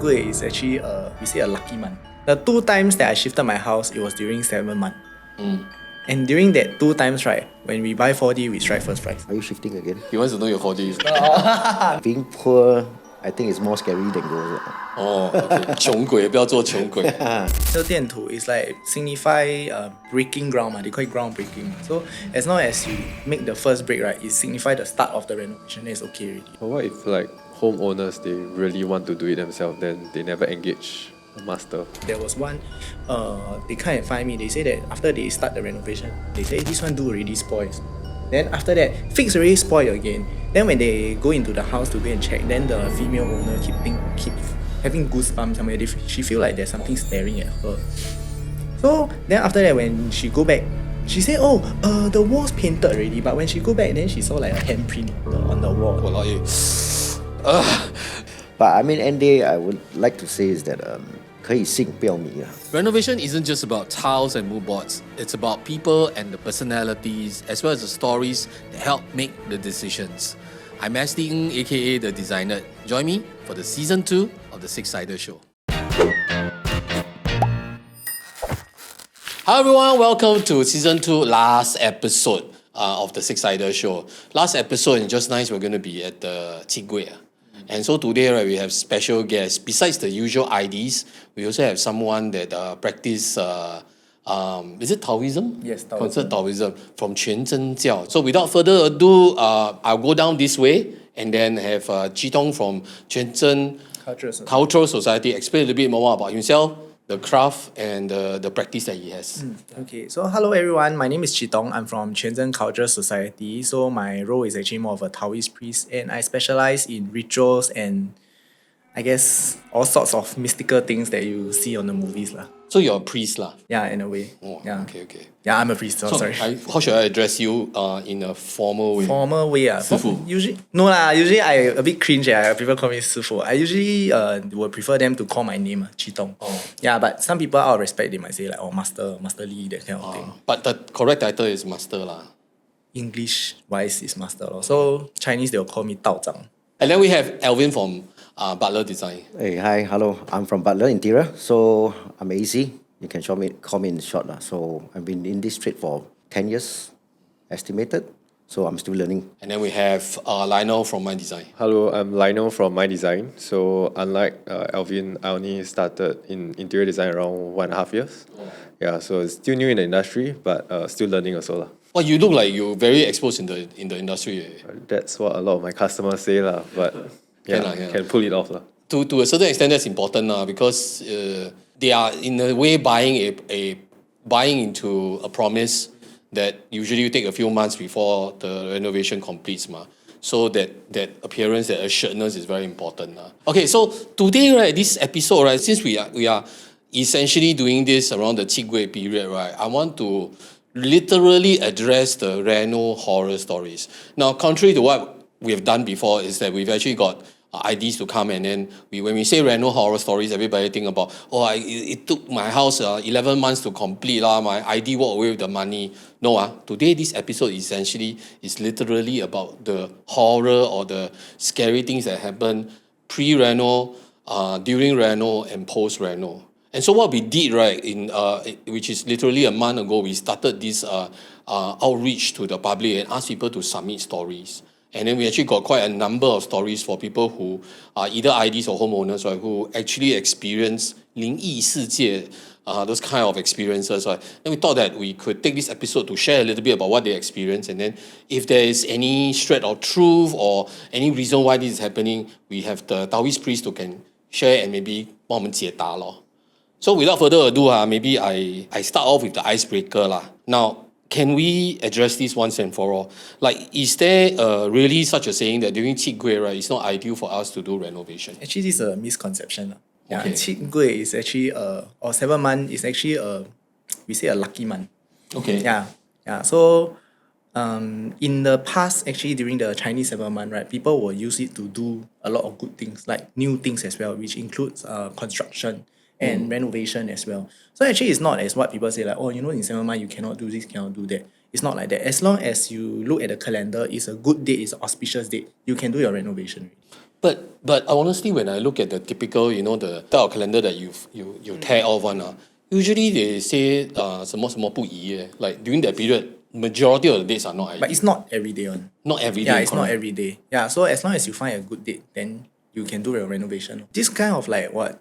Gui is actually we say a lucky month. The 2 times that I shifted my house, it was during 7 month. And during that 2 times, right, when we buy 4D, we strike first prize. Are you shifting again? He wants to know your 4D. Being poor, I think it's more scary than gold. Okay. 穷鬼，不要做穷鬼。So 电土 is like signify breaking ground, they call it ground breaking. So as long as you make the first break, right, it signifies the start of the renovation, then it's okay already. But what if like homeowners, they really want to do it themselves, then they never engage a master? There was one, they come and find me, they say that after they start the renovation, they say this one do already spoils. Then after that, fix already spoil again. Then when they go into the house to go and check, then the female owner keep having goosebumps somewhere. She feel like there's something staring at her. So then after that, when she go back, she say, the wall's painted already. But when she go back, then she saw like a handprint on the wall. But I mean, end day, I would like to say is that 可以信不要迷啊。 Renovation isn't just about tiles and mood boards. It's about people and the personalities, as well as the stories that help make the decisions. I'm Astley Ng, aka The Designer. Join me for the Season 2 of the SIXiDER Show. Hi everyone, welcome to Season 2, last episode of the SIXiDER Show. Last episode, and just nice, we're going to be at the Chee Tong. And so today, right, we have special guests. Besides the usual IDs, we also have someone that practice, is it Taoism? Yes, Taoism. Considered Taoism from Quan Zhen Cultural. So without further ado, I'll go down this way and then have Chee Tong from Quan Zhen Cultural Society explain a little bit more about himself, the craft and the practice that he has. Okay, so hello everyone. My name is Chee Tong. I'm from Quan Zhen Cultural Society. So my role is actually more of a Taoist priest, and I specialize in rituals and I guess all sorts of mystical things that you see on the movies lah. So you're a priest lah. Yeah, in a way. Oh, Yeah. Okay. Yeah, I'm a priest. So sorry. How should I address you in a formal way? Formal way, usually no lah. Usually I a bit cringe. People call me 师傅. I usually would prefer them to call my name Chee Tong. Yeah, but some people out of respect they might say like Master Lee, that kind of thing. But the correct title is Master lah. English wise is Master lor. So Chinese they will call me 道长. And then we have Alvin from Butler Design. Hey, hi, hello. I'm from Butler Interior. So I'm AC. You can call me in short. So I've been in this trade for 10 years, estimated. So I'm still learning. And then we have Lionel from MyDesign. Hello, I'm Lionel from MyDesign. So unlike Alvin, I only started in interior design around 1.5 years. Yeah, so it's still new in the industry, but still learning also lah. Well, you look like you're very exposed in the industry. That's what a lot of my customers say lah, but can pull it off lah. To a certain extent, that's important because they are in a way buying into a promise that usually you take a few months before the renovation completes So that appearance, that assuredness is very important. Okay, so today, right, this episode, right, since we are essentially doing this around the Chee Tong period, right, I want to literally address the Reno horror stories. Now, contrary to what we have done before, is that we've actually got IDs to come, and then when we say Reno horror stories, everybody think about, it took my house 11 months to complete, my ID walked away with the money. No, today this episode essentially is literally about the horror or the scary things that happen pre-Reno, during Reno, and post-Reno. And so what we did, right, which is literally a month ago, we started this outreach to the public and asked people to submit stories. And then we actually got quite a number of stories for people who are either IDs or homeowners, right, who actually experience 灵异世界, those kind of experiences. Right? And we thought that we could take this episode to share a little bit about what they experience. And then if there is any shred of truth or any reason why this is happening, we have the Taoist priest who can share and maybe 帮我们解答咯. So without further ado, maybe I start off with the icebreaker lah. Now, can we address this once and for all? Like, is there really such a saying that during Chee Tong, right, it's not ideal for us to do renovation? Actually, this is a misconception. Yeah, Okay. Chee Tong is actually or 7 month is actually we say a lucky month. Okay. Yeah. So in the past, actually during the Chinese 7 month, right, people will use it to do a lot of good things, like new things as well, which includes construction and renovation as well. So actually it's not as what people say like, in 7 months you cannot do this, cannot do that. It's not like that. As long as you look at the calendar, it's a good date, it's an auspicious date, you can do your renovation. But honestly, when I look at the typical, the type of calendar that you tear off one, usually they say 什么什么不宜 like during that period, majority of the dates are not ideal. But it's not every day on. Not every day. Yeah, it's not correct. every day. Yeah, so as long as you find a good date, then you can do a renovation. This kind of like what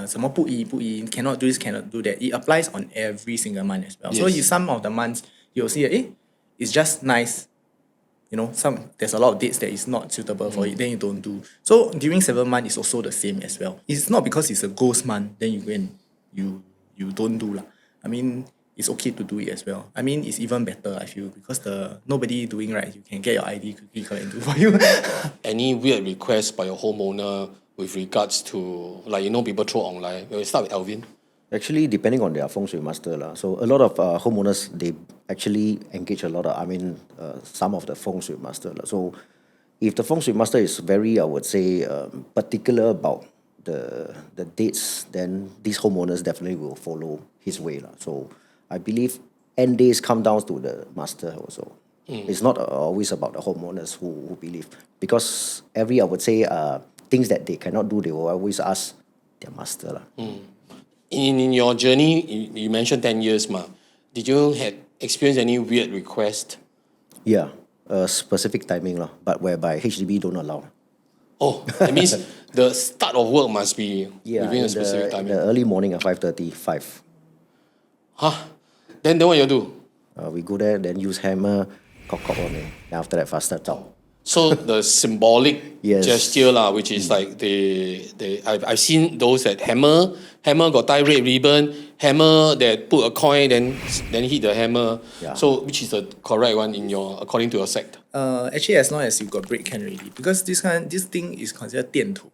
什么不宜 cannot do this, cannot do that. It applies on every single month as well. So Yes. you some of the months you'll see it's just nice. There's a lot of dates that is not suitable for it, then you don't do. So during 7 months it's also the same as well. It's not because it's a ghost month, then you go and you don't do lah. I mean, it's okay to do it as well. I mean, it's even better, I feel, because nobody doing right, you can get your ID quickly come and do for you. Any weird requests by your homeowner with regards to, like, people throw online? We'll start with Alvin. Actually, depending on their feng shui master lah. So a lot of homeowners, they actually engage a lot of, some of the feng shui master lah. So if the feng shui master is very, I would say, particular about the dates, then these homeowners definitely will follow his way lah. So I believe end days come down to the master also. It's not always about the homeowners who believe, because I would say, things that they cannot do, they will always ask their master lah. In your journey, you mentioned 10 years, did you experience any weird request? Yeah, specific timing lah, but whereby HDB don't allow. Oh, that means the start of work must be Yeah, within in a specific the timing. early morning at 5:35. Huh? Then what you do? We go there, then use hammer, cock on it. Then after that, faster talk. So the symbolic Yes. gesture which is like I've seen those that hammer got tie red ribbon, hammer that put a coin, then hit the hammer. Yeah. So which is the correct one according to your sect? Actually, as long as you got break can already, because this thing is considered 电土.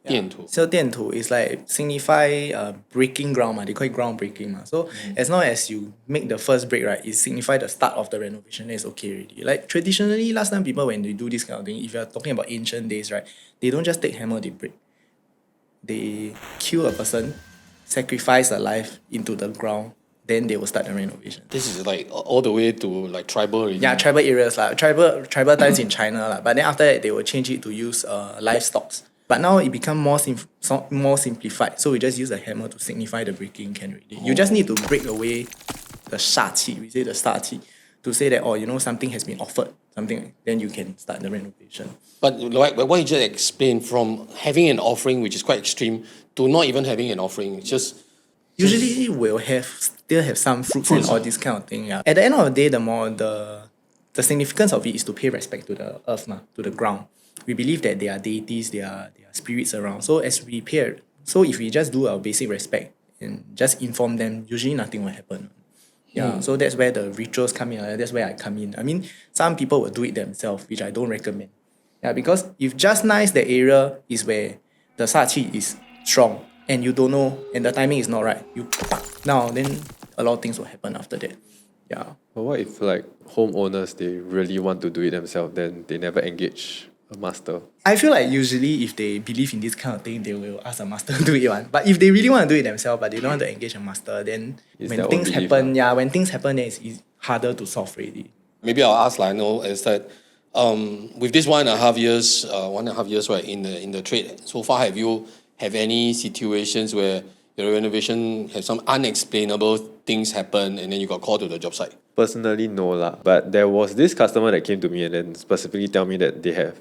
电土. So 电土 is like signify breaking ground, they call it ground breaking. So as long as you make the first break, right, it signify the start of the renovation, then it's okay already. Like traditionally, last time people, when they do this kind of thing, if you're talking about ancient days, right, they don't just take hammer, they break. They kill a person, sacrifice a life into the ground, then they will start the renovation. This is like all the way to like tribal already. Yeah, tribal areas, tribal times in China. But then after that, they will change it to use livestock. But now it become more simplified. So we just use a hammer to signify the breaking can already. You just need to break away the 煞气, we say the 煞气, to say that, something has been offered, then you can start the renovation. But what you just explained, from having an offering, which is quite extreme, to not even having an offering, it's just... Usually we'll still have some fruits and all this kind of thing. Yeah. At the end of the day, the significance of it is to pay respect to the earth, to the ground. We believe that there are deities, there are spirits around. So if we just do our basic respect and just inform them, usually nothing will happen. Yeah. So that's where the rituals come in. That's where I come in. I mean, some people will do it themselves, which I don't recommend. Yeah, because if just nice the area is where the 煞气 is strong and you don't know and the timing is not right, then a lot of things will happen after that. Yeah. But what if like homeowners, they really want to do it themselves, then they never engage a master? I feel like usually if they believe in this kind of thing, they will ask a master to do it one. But if they really want to do it themselves, but they don't want to engage a master, then It's when their own things belief, happen, then it's harder to solve already. Maybe I'll ask Lionel, is that with this 1.5 years, right, in the trade, so far have you have any situations where your renovation have some unexplainable things happen and then you got called to the job site? Personally, no lah. But there was this customer that came to me and then specifically tell me that they have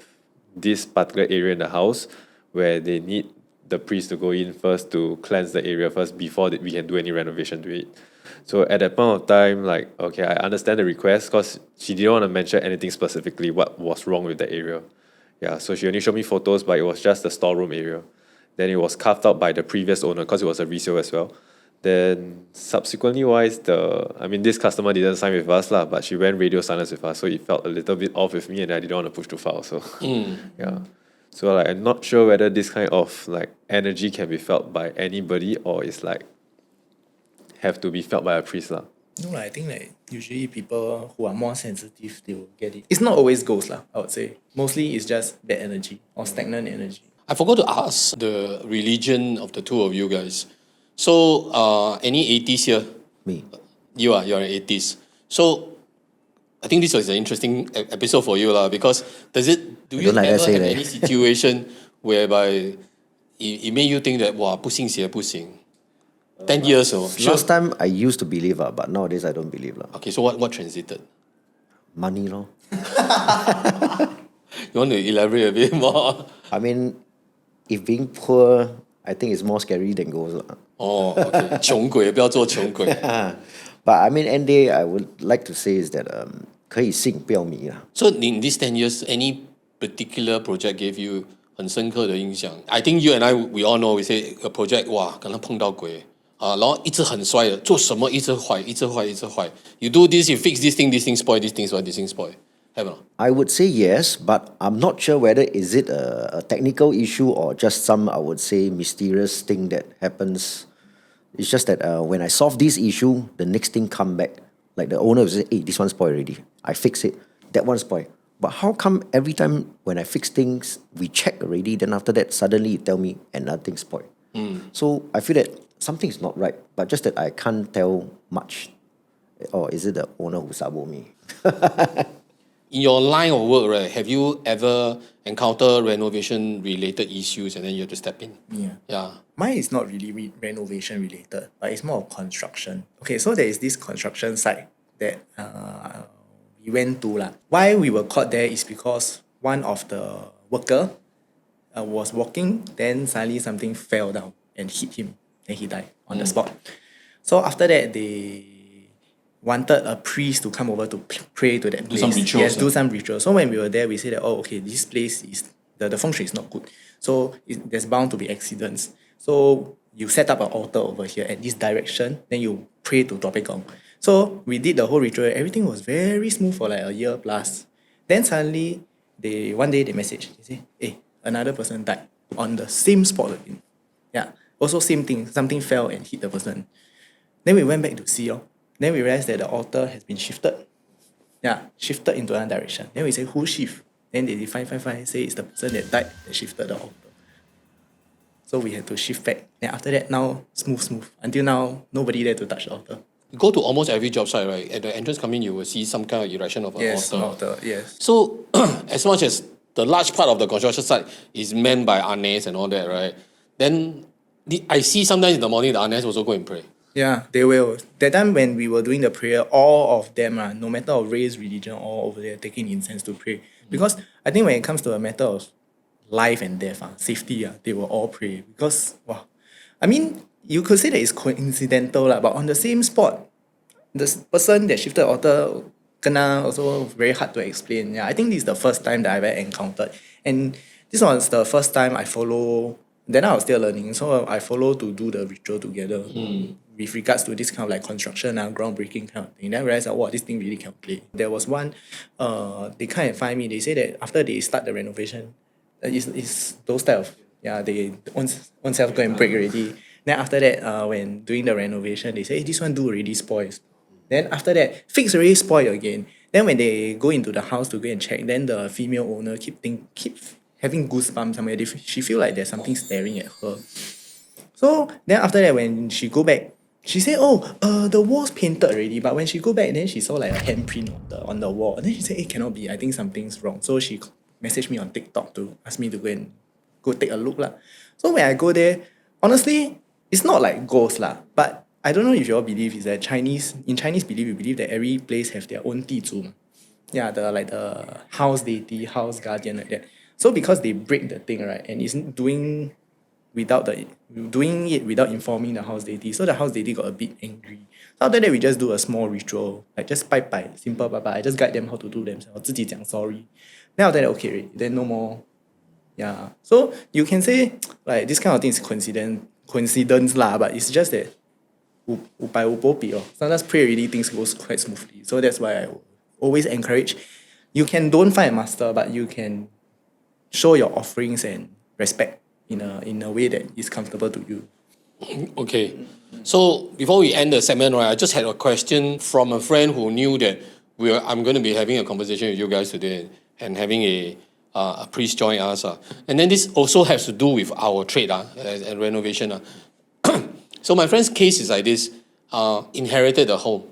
this particular area in the house where they need the priest to go in first to cleanse the area first before we can do any renovation to it. So at that point of time, like, okay, I understand the request because she didn't want to mention anything specifically what was wrong with the area. Yeah, so she only showed me photos, but it was just the storeroom area. Then it was carved out by the previous owner because it was a resale as well. Then subsequently wise, this customer didn't sign with us lah, but she went radio silence with us, so it felt a little bit off with me, and I didn't want to push too far also. Yeah, so like I'm not sure whether this kind of like energy can be felt by anybody or it's like have to be felt by a priest lah. No, I think like usually people who are more sensitive, they will get it. It's not always ghosts lah, I would say. Mostly it's just bad energy or stagnant energy. I forgot to ask the religion of the two of you guys. So, any atheists here? Me. You're an atheist. So, I think this was an interesting episode for you lah, because do you don't like ever that say have that. any situation whereby it made you think that, wow, 不信邪不行. 10 years or Last time I used to believe, but nowadays I don't believe. Okay, so what transited? Money, lor. You want to elaborate a bit more? I mean, if being poor, I think it's more scary than ghosts. Oh, okay. 穷鬼，不要做穷鬼. But I mean, end day, I would like to say is that 可以信不要迷 So in these 10 years, any particular project gave you 很深刻的印象? I think you and I, we all know, we say a project, 哇，可能碰到鬼啊，然后一直很衰的，做什么一直坏，一直坏，一直坏。You do this, you fix this thing spoil, this thing spoil, this thing spoil. Have or not? I would say yes, but I'm not sure whether is it a technical issue or just some, I would say, mysterious thing that happens. It's just that when I solve this issue, the next thing come back. Like the owner will say, hey, this one spoiled already. I fix it. That one spoiled. But how come every time when I fix things, we check already, then after that, suddenly you tell me another thing spoiled. So I feel that something is not right, but just that I can't tell much. Or is it the owner who sabo me? In your line of work, right, have you ever encountered renovation-related issues and then you have to step in? Yeah. Mine is not really renovation related, but it's more of construction. Okay, so there is this construction site that we went to. Why we were caught there is because one of the worker was walking, then suddenly something fell down and hit him, and he died on the spot. So after that, they wanted a priest to come over to pray to that place. Do some rituals. Yes, do some rituals. So when we were there, we said that, oh, okay, this place is, the feng shui is not good. So there's bound to be accidents. So you set up an altar over here at this direction, then you pray to Dua Pei Gong. So we did the whole ritual. Everything was very smooth for like a year plus. Then suddenly, one day they message. They say, hey, another person died on the same spot again. Yeah, also same thing. Something fell and hit the person. Then we went back to see. Then we realized that the altar has been shifted. Yeah, shifted into another direction. Then we say, who shift? Then they find, say it's the person that died that shifted the altar. So we had to shift back. And after that, now, smooth. Until now, nobody there to touch the altar. You go to almost every job site, right? At the entrance coming, you will see some kind of erection of an altar. Yes. So, as much as the large part of the construction site is manned by Arnes and all that, right? Then I see sometimes in the morning the Arnes also go and pray. Yeah, they will. That time when we were doing the prayer, all of them, no matter of race, religion, all over there taking incense to pray. Because I think when it comes to a matter of life and death, safety, they will all pray. Because, wow. I mean, you could say that it's coincidental, but on the same spot, the person that shifted the altar kena also very hard to explain. Yeah, I think this is the first time that I've ever encountered. And this was the first time I follow. Then I was still learning, so I follow to do the ritual together with regards to this kind of like construction and groundbreaking kind of thing. Then I realized that, wow, this thing really can play. There was one, they come and find me. They say that after they start the renovation, it's those type of, they own self go and break already. Then after that, when doing the renovation, they say, hey, this one do already spoils. Then after that, fix already spoil again. Then when they go into the house to go and check, then the female owner keep having goosebumps somewhere. She feel like there's something staring at her. So then after that, when she go back, she said, the wall's painted already. But when she go back, then she saw like a handprint on the wall. And then she said, hey, cannot be. I think something's wrong. So she messaged me on TikTok to ask me to go take a look. So when I go there, honestly, it's not like ghosts. But I don't know if you all believe is that in Chinese belief, we believe that every place have their own 地主. Yeah, the house deity, house guardian, like that. So because they break the thing, right, and it's doing it without informing the house deity, so the house deity got a bit angry. So after that, we just do a small ritual, like just bye, simple bye. I just guide them how to do themselves. 自己讲 sorry. Then after that, okay, right, then no more. Yeah. So you can say like this kind of thing is coincidence but it's just that sometimes pray really things goes quite smoothly. So that's why I always encourage, you can don't find a master, but you can show your offerings and respect in a way that is comfortable to you. Okay. So before we end the segment, right, I just had a question from a friend who knew that I'm going to be having a conversation with you guys today and having a priest join us. And then this also has to do with our trade and renovation. So my friend's case is like this, inherited the home,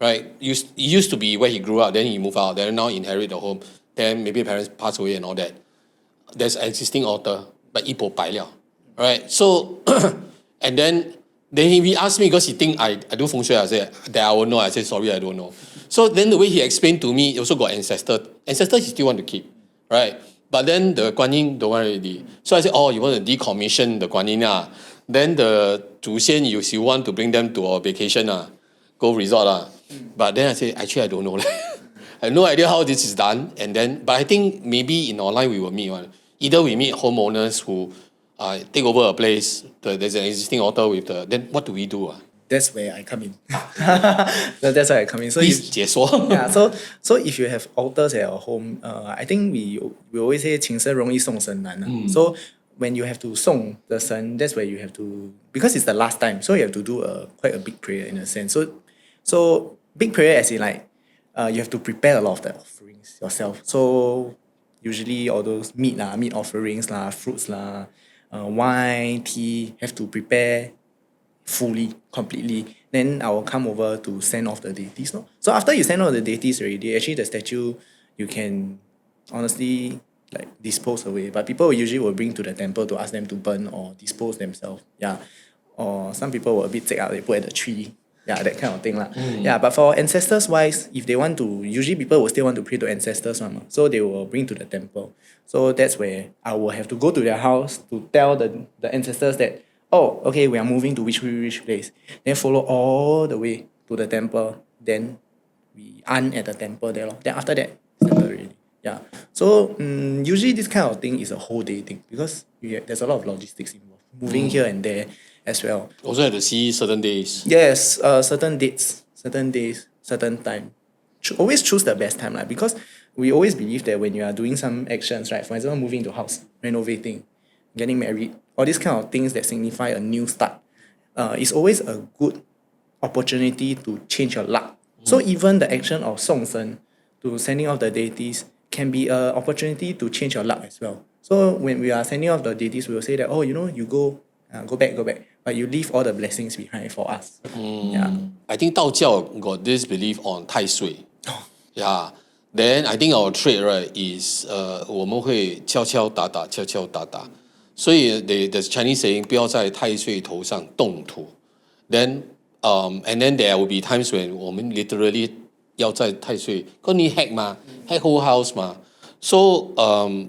right? It used to be where he grew up, then he moved out, then now inherit the home. Then maybe parents pass away and all that. There's an existing altar. but 一波白了. Right? So, and then he asked me because he think I do feng shui. I said that I will know. I said sorry, I don't know. So then the way he explained to me, he also got ancestor. Ancestor he still want to keep, right? But then the Guan Yin don't want already. So I said, oh, you want to decommission the Guan Yin Then the 祖先 you want to bring them to our vacation go resort But then I said actually I don't know. I have no idea how this is done. And then, but I think maybe in online we will meet one. Either we meet homeowners who take over a place. There's an existing altar with the. Then what do we do? That's where I come in. That's where I come in. So Please 解说. yeah, so if you have altars at your home, I think we always say 请神容易送神难. So when you have to 送 the 神, that's where you have to, because it's the last time, so you have to do quite a big prayer in a sense. So big prayer as in like you have to prepare a lot of the offerings yourself. So usually all those meat offerings fruits wine, tea, have to prepare fully, completely. Then I will come over to send off the deities. No? So after you send off the deities already, actually the statue you can honestly like dispose away. But people usually will bring to the temple to ask them to burn or dispose themselves. Yeah. Or some people will a bit take out, they put at the tree. Yeah, that kind of thing. Yeah, but for ancestors wise, if they want to, usually people will still want to pray to ancestors. So they will bring to the temple. So that's where I will have to go to their house to tell the ancestors that, oh, okay, we are moving to which place. Then follow all the way to the temple. Then we at the temple there. Then after that, settle already. Yeah. So usually this kind of thing is a whole day thing because there's a lot of logistics involved. Moving here and there as well. Also have to see certain days. Yes, certain dates, certain days, certain time. Always choose the best time, because we always believe that when you are doing some actions, right, for example, moving to house, renovating, getting married, all these kind of things that signify a new start, it's always a good opportunity to change your luck. So even the action of song sen, to sending off the deities, can be an opportunity to change your luck as well. So when we are sending off the deities, we will say that, oh, you go back, but you leave all the blessings behind for us. Yeah. I think 道教 got this belief on 太岁. Yeah. Then I think our trait, right, is 我们会敲敲打打，敲敲打打。所以the Chinese saying 不要在太岁头上动土。Then and then there will be times when 我们 literally 要在太岁，可你 hack 嘛 hack whole house 嘛。So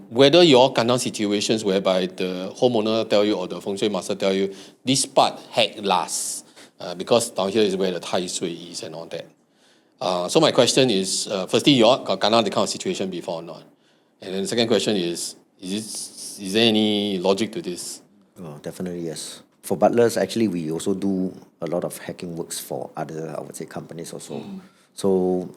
whether you all kena situations whereby the homeowner tell you or the feng shui master tell you this part hack last because down here is where the 太岁 is and all that. So my question is, firstly, you all got kena the kind of situation before or not? And then the second question is there any logic to this? Oh, definitely yes. For butlers, actually, we also do a lot of hacking works for other, I would say, companies also. So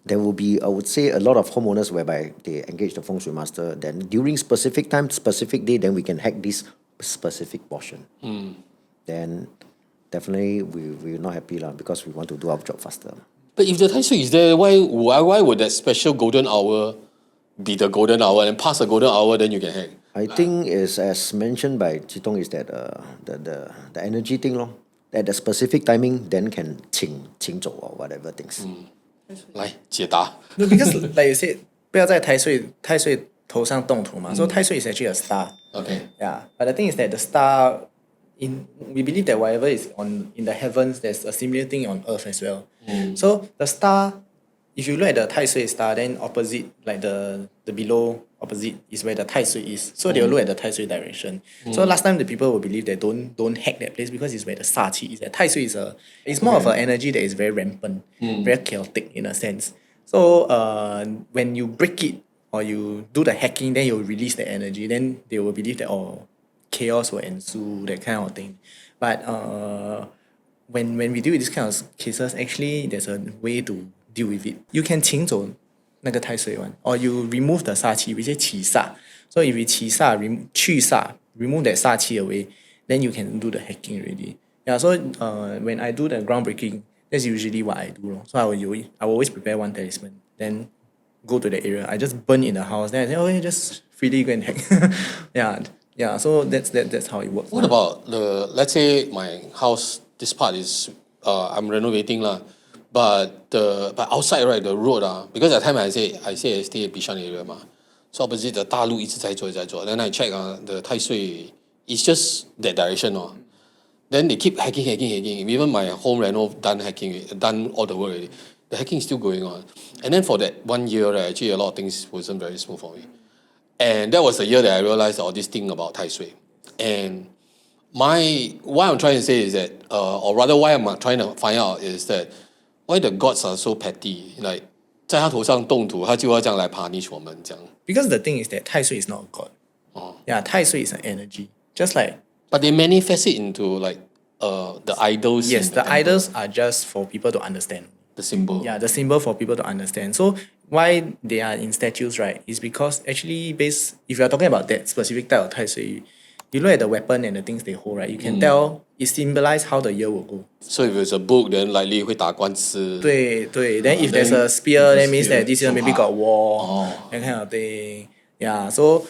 there will be, I would say, a lot of homeowners whereby they engage the feng shui master. Then during specific time, specific day, then we can hack this specific portion. Then definitely we're not happy because we want to do our job faster. But if the 太岁 is there, why would that special golden hour be the golden hour and past the golden hour then you can hack? I think is as mentioned by Chee Tong is that the energy thing at the specific timing then can 请走 or whatever things. 来解答. No, because like you said, 不要在太岁头上动土嘛. So 太岁 is actually a star. Okay. Yeah. But the thing is that the star, we believe that whatever is in the heavens, there's a similar thing on earth as well. So the star, if you look at the 太岁 star, then opposite, like the below opposite is where the 太岁 is. So they will look at the 太岁 direction. So last time the people will believe that don't hack that place because it's where the 煞气 is. That 太岁it's more of an energy that is very rampant, very chaotic in a sense. So when you break it or you do the hacking, then you'll release the energy. Then they will believe that chaos will ensue, that kind of thing. But when we deal with these kind of cases, actually there's a way to deal with it. You can 请走那个太岁 one, or you remove the 煞气, we say 起煞. So if you 起煞, 去煞, remove that 煞气 away, then you can do the hacking already. Yeah, so when I do the groundbreaking, that's usually what I do. So I will always prepare one talisman, then go to the area. I just burn in the house, then I say, okay, just freely go and hack. Yeah, so that's how it works. What about let's say my house, this part is I'm renovating but outside, right, the road because at the time I say I stay at Bishan area So opposite the 大路一直在做，一直在做。Then I check the 太岁 it's just that direction Then they keep hacking. Even my home reno done all the work already. The hacking is still going on. And then for that 1 year, right, actually a lot of things wasn't very smooth for me. And that was the year that I realized all this thing about 太岁. And what I'm trying to say is that, or rather why I'm trying to find out is that why the gods are so petty. Like 在他头上动土，他就要这样来 punish 我们这样。 Because the thing is that 太岁 is not a god. Yeah, 太岁 is an energy. Just like But they manifest it into like the idols. yes, the idols are just for people to understand. The symbol. Yeah, the symbol for people to understand. So why they are in statues, right, is because actually if you are talking about that specific type of 太岁, you look at the weapon and the things they hold, right, you can tell it symbolizes how the year will go. So if it's a book, then likely 会打官司。对, then if there's a spear, that means that this year maybe got war, that kind of thing. Yeah, so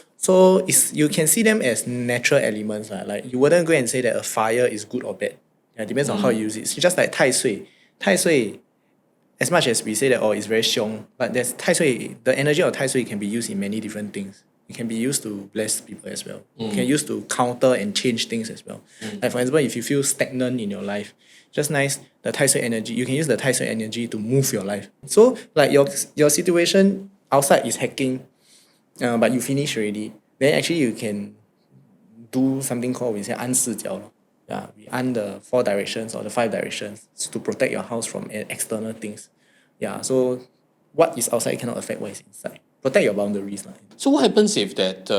you can see them as natural elements. Like you wouldn't go and say that a fire is good or bad. Yeah, it depends on how you use it. It's just like 太岁. 太岁, as much as we say that it's very 凶, but there's 太岁, the energy of 太岁 can be used in many different things. It can be used to bless people as well. It can be used to counter and change things as well. Like for example, if you feel stagnant in your life, just nice, the 太岁 energy, you can use the 太岁 energy to move your life. So like your situation outside is hacking, but you finish already, then actually you can do something called, we say 安视角. Yeah, we 安 the 4 directions or the 5 directions to protect your house from external things. Yeah, so what is outside cannot affect what is inside. Protect your boundaries. So what happens if that,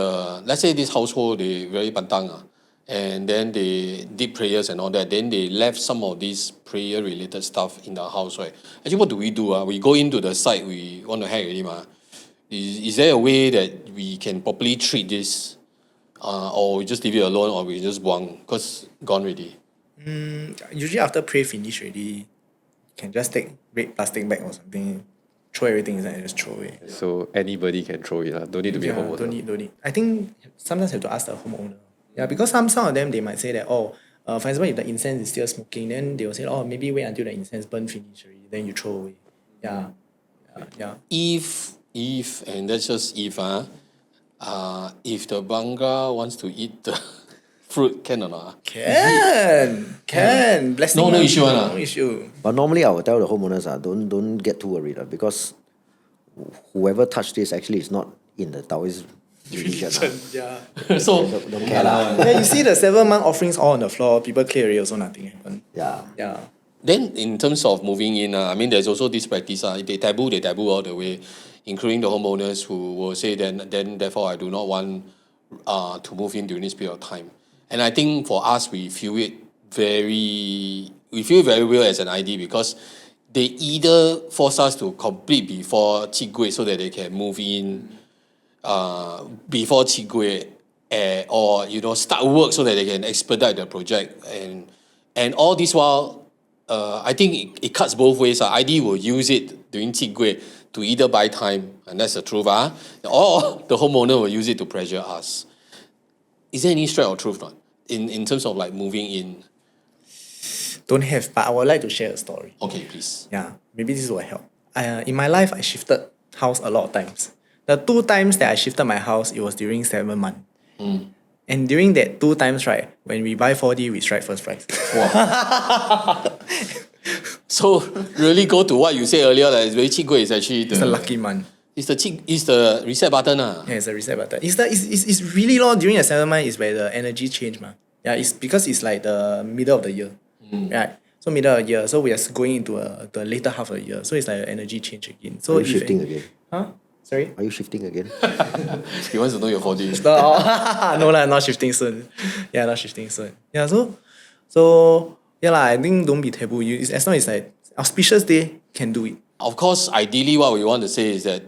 let's say this household, they very pantang, and then they did prayers and all that, then they left some of these prayer related stuff in the house, right? Actually, what do? We go into the site, we want to hack already, Is there a way that we can properly treat this, or we just leave it alone, or we just buang, because gone already? Usually after pray finish already, you can just take red plastic bag or something, throw everything inside and just throw away. So anybody can throw it. Don't need to be a homeowner. Don't need. I think sometimes you have to ask the homeowner. Yeah, because some of them, they might say that, for example, if the incense is still smoking, then they will say, maybe wait until the incense burn finish already, then you throw away. Yeah. If, and that's just if the bangla wants to eat the fruit, can or not? Can. Blessing. No issue. No issue. But normally I will tell the homeowners, don't get too worried because whoever touched this actually is not in the Taoist religion. Yeah. So, Don't care lah. Yeah, you see the 7-month offerings all on the floor, people clear already, also nothing happened. Yeah. Yeah. then in terms of moving in, there's also this practice. If they taboo all the way, including the homeowners who will say then therefore I do not want to move in during this period of time. And I think for us, we feel very well as an ID because they either force us to complete before Qi Gui so that they can move in before Qi Gui, or start work so that they can expedite the project, and all this while, I think it cuts both ways. ID will use it during Qi Gui to either buy time, and that's the truth, or the homeowner will use it to pressure us. Is there any straight or truth not in terms of like moving in? Don't have, but I would like to share a story. Okay, please. Yeah, maybe this will help. In my life, I shifted house a lot of times. The 2 times that I shifted my house, it was during 7 months. And during that 2 times, right, when we buy 4D, we strike first price. Wow. So really go to what you said earlier, that it's very Qi Gui is actually It's a lucky month. It's the reset button. Yeah, it's a reset button. It's really long during the 7 months is where the energy change. Yeah, it's because it's like the middle of the year. Right? So middle of the year. So we are going into the later half of the year. So it's like an energy change again. So Are you shifting again? Huh? Sorry? Are you shifting again? He wants to know your 4D. No lah, not shifting soon. Yeah, not shifting soon. Yeah, so yeah lah, I think don't be taboo. As long as like auspicious day, can do it. Of course, ideally, what we want to say is that,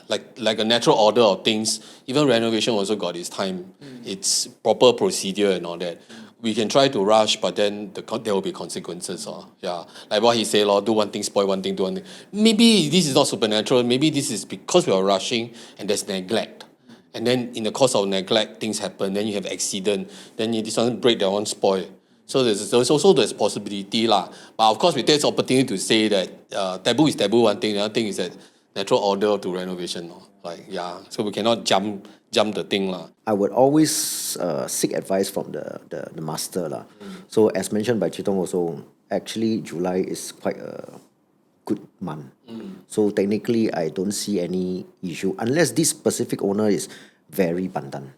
like a natural order of things, even renovation also got its time, its proper procedure and all that. We can try to rush, but then there will be consequences. Yeah, like what he said, do one thing, spoil one thing, do one thing. Maybe this is not supernatural. Maybe this is because we are rushing and there's neglect. And then in the course of neglect, things happen. Then you have accident. Then this one break, that one spoil. So there's also this possibility lah. But of course, we take this opportunity to say that taboo is taboo one thing. The other thing is that natural order to renovation. So we cannot jump the thing lah. I would always seek advice from the master lah. So as mentioned by Chee Tong also, actually July is quite a good month. So technically I don't see any issue unless this specific owner is very pandan.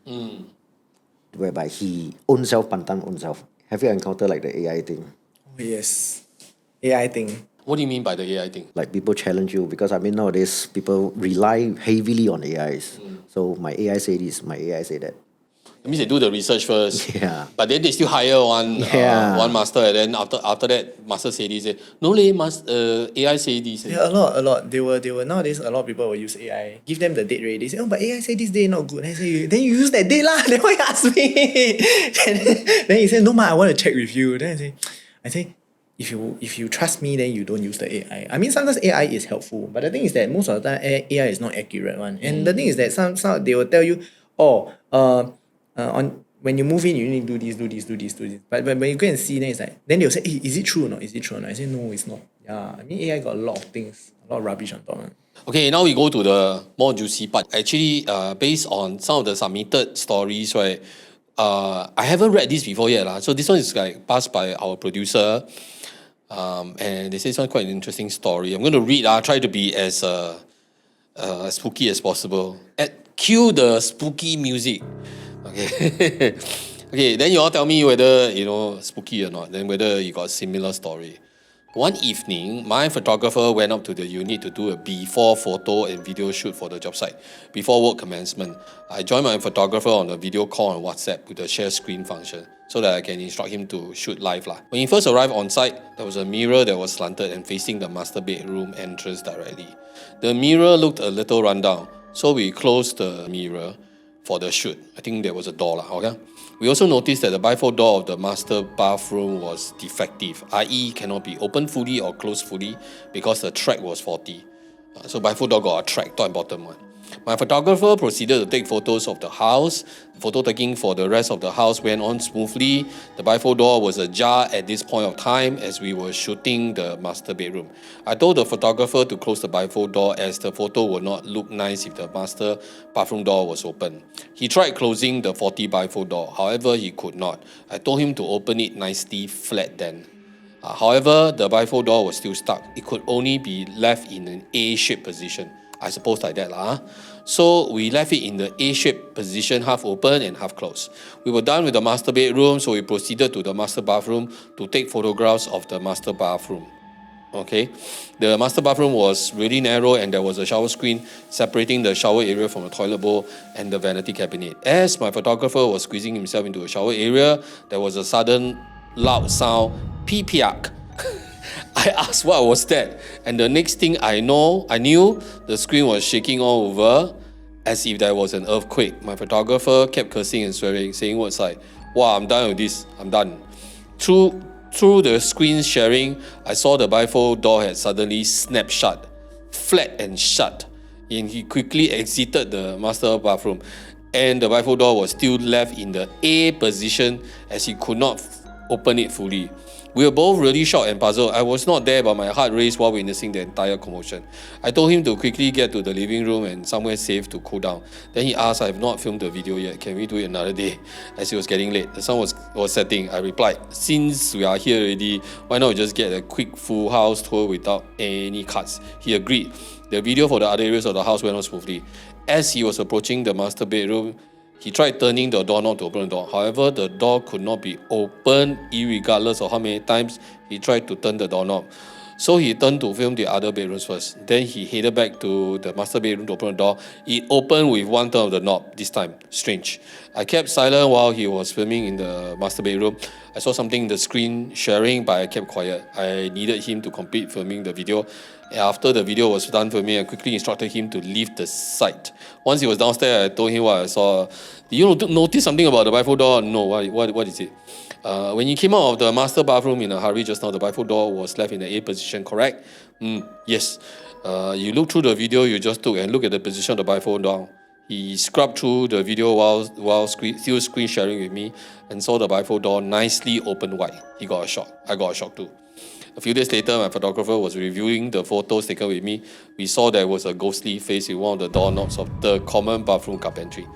Whereby he own self pandan own self. Have you encountered like the AI thing? Oh, yes. AI thing. What do you mean by the AI thing? Like people challenge you because I mean nowadays people rely heavily on AIs. So my AI say this, my AI say that. That means they do the research first. Yeah. But then they still hire one master, and then after that master say this, say, no leh, AI say this. Yeah, a lot. They were nowadays a lot of people will use AI. Give them the date rate. They say, oh, but AI say this day not good. I say, then you use that date lah. Then why you ask me? then he said, no ma, I want to check with you. Then I say, if you trust me, then you don't use the AI. I mean, sometimes AI is helpful, but the thing is that most of the time AI is not accurate one. And the thing is that some they will tell you, when you move in, you need to do this. But when you go and see, then it's like, then they'll say, hey, is it true or not? Is it true or not? I say, no, it's not. Yeah, I mean, AI got a lot of things, a lot of rubbish on top. Okay, now we go to the more juicy part. Actually, based on some of the submitted stories, right? I haven't read this before yet, lah. So this one is like passed by our producer. And they say it's quite an interesting story. I'm going to read. Try to be as spooky as possible. Cue the spooky music. Okay. Okay, then you all tell me whether, spooky or not. Then whether you got a similar story. One evening, my photographer went up to the unit to do a before photo and video shoot for the job site before work commencement. I joined my photographer on a video call on WhatsApp with the share screen function so that I can instruct him to shoot live. When he first arrived on site, there was a mirror that was slanted and facing the master bedroom entrance directly. The mirror looked a little rundown, so we closed the mirror for the shoot. I think there was a door. Okay? We also noticed that the bifold door of the master bathroom was defective, i.e. cannot be opened fully or closed fully because the track was faulty. So bifold door got a track, top and bottom one. My photographer proceeded to take photos of the house. Photo taking for the rest of the house went on smoothly. The bifold door was ajar at this point of time as we were shooting the master bedroom. I told the photographer to close the bifold door as the photo would not look nice if the master bathroom door was open. He tried closing the faulty bifold door, however he could not. I told him to open it nicely flat then. However, the bifold door was still stuck. It could only be left in an A-shaped position. I suppose like that. So we left it in the A-shaped position, half open and half closed. We were done with the master bedroom, so we proceeded to the master bathroom to take photographs of the master bathroom. Okay, the master bathroom was really narrow and there was a shower screen separating the shower area from the toilet bowl and the vanity cabinet. As my photographer was squeezing himself into a shower area, there was a sudden loud sound, piak. I asked what was that, and the next thing I knew the screen was shaking all over as if there was an earthquake. My photographer kept cursing and swearing, saying words like, wow, I'm done with this, I'm done. Through the screen sharing, I saw the bifold door had suddenly snapped shut, flat and shut, and he quickly exited the master bathroom, and the bifold door was still left in the A position as he could not open it fully. We were both really shocked and puzzled. I was not there, but my heart raced while witnessing the entire commotion. I told him to quickly get to the living room and somewhere safe to cool down. Then he asked, I have not filmed the video yet. Can we do it another day? As it was getting late. The sun was setting. I replied, since we are here already, why not just get a quick full house tour without any cuts? He agreed. The video for the other areas of the house went on smoothly. As he was approaching the master bedroom, he tried turning the doorknob to open the door. However, the door could not be opened irregardless of how many times he tried to turn the doorknob. So he turned to film the other bedrooms first. Then he headed back to the master bedroom to open the door. It opened with one turn of the knob this time. Strange. I kept silent while he was filming in the master bedroom. I saw something in the screen sharing, but I kept quiet. I needed him to complete filming the video. After the video was done for me, I quickly instructed him to leave the site. Once he was downstairs, I told him what I saw. Did you notice something about the bifold door? No, what is it? When you came out of the master bathroom in a hurry just now, the bifold door was left in the A position, correct? Yes. You look through the video you just took and look at the position of the bifold door. He scrubbed through the video while still screen sharing with me and saw the bifold door nicely open wide. He got a shock. I got a shock too. A few days later, my photographer was reviewing the photos taken with me. We saw there was a ghostly face with one of the doorknobs of the common bathroom carpentry.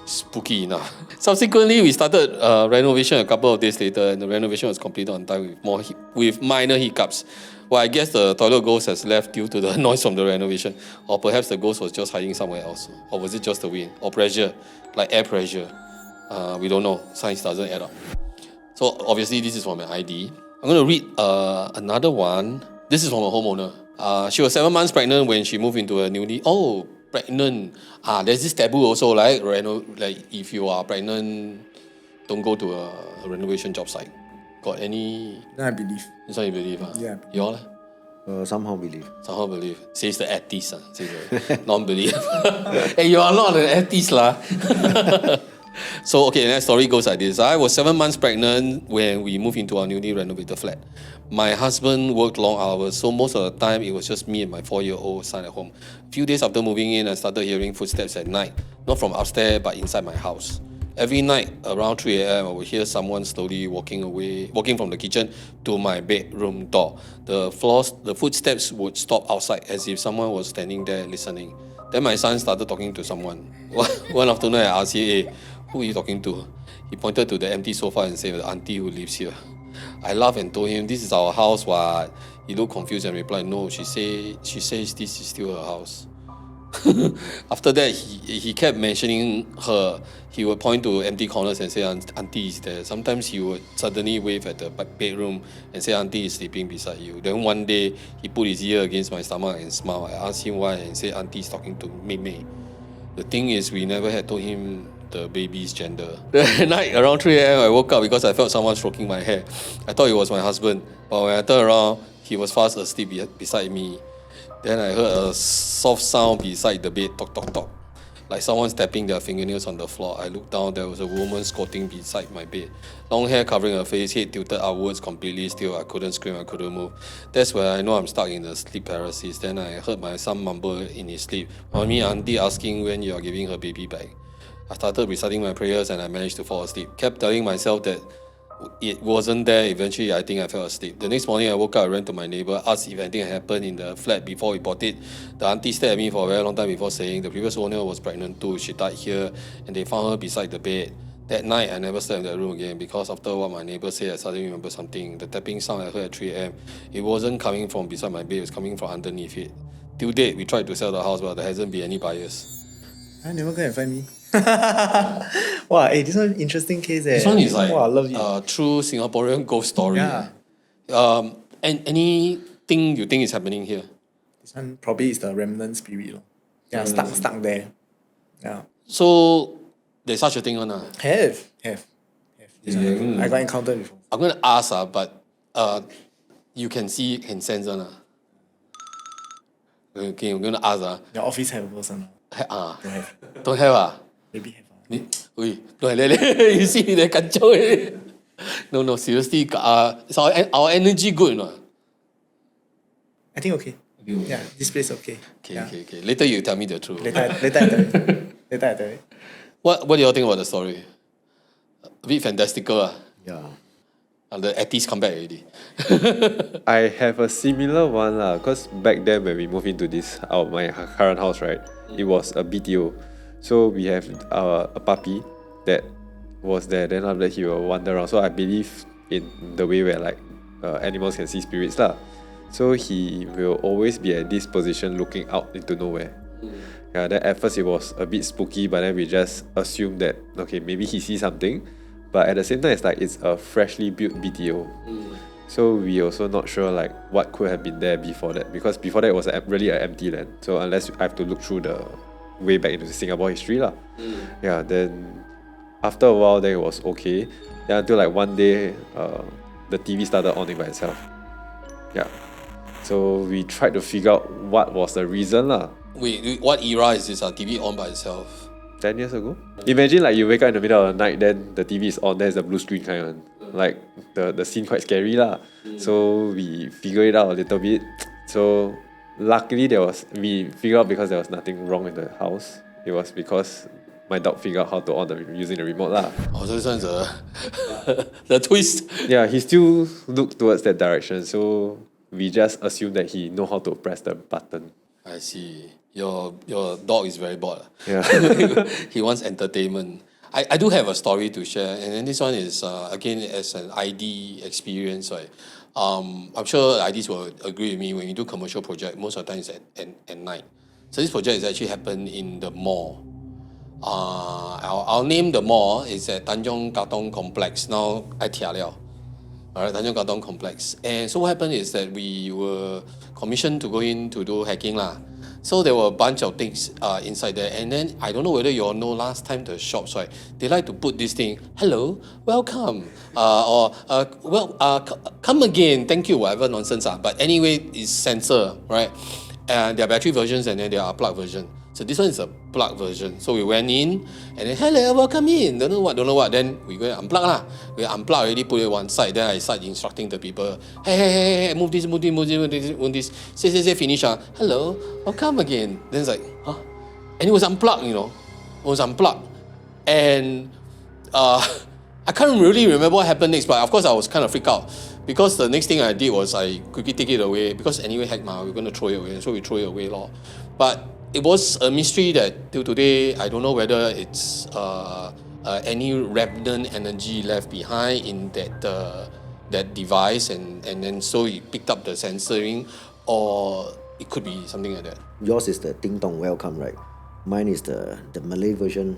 Spooky enough. Subsequently, we started renovation a couple of days later, and the renovation was completed on time with minor hiccups. Well, I guess the toilet ghost has left due to the noise from the renovation, or perhaps the ghost was just hiding somewhere else, or was it just the wind or pressure, like air pressure? We don't know. Science doesn't add up. So obviously, this is from my ID. I'm going to read another one. This is from a homeowner. She was 7 months pregnant when she moved into a newly... Oh, pregnant. There's this taboo also, like if you are pregnant, don't go to a renovation job site. Got any... I believe. This one you believe? Yeah. You all? Somehow believe. Somehow believe. Says the atheist. Says the non-believe. Hey, you are not an atheist lah. So, okay, that story goes like this. I was 7 months pregnant when we moved into our newly renovated flat. My husband worked long hours, so most of the time it was just me and my 4-year-old son at home. A few days after moving in, I started hearing footsteps at night, not from upstairs, but inside my house. Every night around 3 a.m., I would hear someone slowly walking from the kitchen to my bedroom door. The footsteps would stop outside as if someone was standing there listening. Then my son started talking to someone. One afternoon, I asked him, "Hey, who are you talking to?" He pointed to the empty sofa and said, "The auntie who lives here." I laughed and told him, "This is our house, what?" He looked confused and replied, "No, she says this is still her house." After that, he kept mentioning her. He would point to empty corners and say, "Auntie is there." Sometimes he would suddenly wave at the bedroom and say, "Auntie is sleeping beside you." Then one day, he put his ear against my stomach and smiled. I asked him why and said, "Auntie is talking to Mei." The thing is, we never had told him the baby's gender. At night, around 3 a.m., I woke up because I felt someone stroking my hair. I thought it was my husband, but when I turned around, he was fast asleep beside me. Then I heard a soft sound beside the bed, tock, tock, tock, like someone tapping their fingernails on the floor. I looked down, there was a woman squatting beside my bed. Long hair covering her face, head tilted outwards, completely still. I couldn't scream, I couldn't move. That's where I know I'm stuck in a sleep paralysis. Then I heard my son mumble in his sleep, "Mommy, auntie asking when you are giving her baby back." I started reciting my prayers and I managed to fall asleep. Kept telling myself that it wasn't there. Eventually, I think I fell asleep. The next morning, I woke up, I ran to my neighbor, asked if anything had happened in the flat before we bought it. The auntie stared at me for a very long time before saying the previous owner was pregnant too. She died here and they found her beside the bed. That night, I never slept in that room again because after what my neighbor said, I suddenly remembered something. The tapping sound I heard at 3 a.m., it wasn't coming from beside my bed, it was coming from underneath it. Till date, we tried to sell the house, but there hasn't been any buyers. I never go and find me. Wow, hey, this one interesting case. This one is like wow, I love it. True Singaporean ghost story. Yeah. And anything you think is happening here? This one probably is the remnant spirit. Yeah, stuck there. Yeah. So there's such a thing on Have. This one, I got encountered before. I'm gonna ask but you can see, can sense on Okay, I'm gonna ask Your office have a person. Don't have. Don't have Maybe have. Don't have. You see they kacau. No, seriously. Is our energy good or not? I think okay. Yeah, this place okay. Okay. Later you tell me the truth. Later I tell you. Later I tell you. What do you all think about the story? A bit fantastical. Yeah. The atheists come back already. I have a similar one because back then when we moved into my current house, right, it was a BTO. So we have a puppy that was there. Then after that he will wander around. So I believe in the way where like animals can see spirits lah. So he will always be at this position looking out into nowhere. Yeah, then at first it was a bit spooky, but then we just assumed that okay, maybe he sees something. But at the same time, it's a freshly built BTO. So we also not sure like what could have been there before that, because before that it was really an empty land. So unless I have to look through the way back into Singapore history lah. Yeah, then after a while then it was okay. Then until like one day the TV started on by itself. Yeah. So we tried to figure out what was the reason lah. Wait, what era is this? TV on by itself? 10 years ago. Imagine like you wake up in the middle of the night, then the TV is on, there's the blue screen kind of like the scene quite scary lah. So we figured it out a little bit. So luckily we figured out because there was nothing wrong in the house. it was because my dog figured out how to on using the remote lah. Oh, so this one's the twist. Yeah, he still looked towards that direction, so we just assumed that he know how to press the button. I see. Your dog is very bored. Yeah. He wants entertainment. I do have a story to share, and then this one is again as an ID experience, right? I'm sure IDs will agree with me, when you do commercial project, most of the time it's at night. So this project is actually happened in the mall. I'll name the mall. It's at Tanjong Katong Complex. Now I tia liao. Alright, Tanjong Katong Complex. And so what happened is that we were commissioned to go in to do hacking lah. So there were a bunch of things inside there, and then I don't know whether you all know, last time the shops, right, they like to put this thing, hello, welcome, come again, thank you, whatever nonsense. But anyway, it's sensor, right? And there are battery versions and then there are plug version. So this one is a plug version. So we went in and then, hello, welcome in. Don't know what. Then we go and unplug lah. We unplug already, put it one side. Then I start instructing the people, hey, move this. Say, finish. Hello, welcome again. Then it's like, huh? And it was unplugged, you know. It was unplugged. And I can't really remember what happened next, but of course I was kind of freaked out. Because the next thing I did was I quickly take it away. Because anyway, heck, we're going to throw it away. So we throw it away. But it was a mystery that till today, I don't know whether it's any remnant energy left behind in that device, and then so it picked up the sensoring, or it could be something like that. Yours is the Ding Dong Welcome, right? Mine is the Malay version.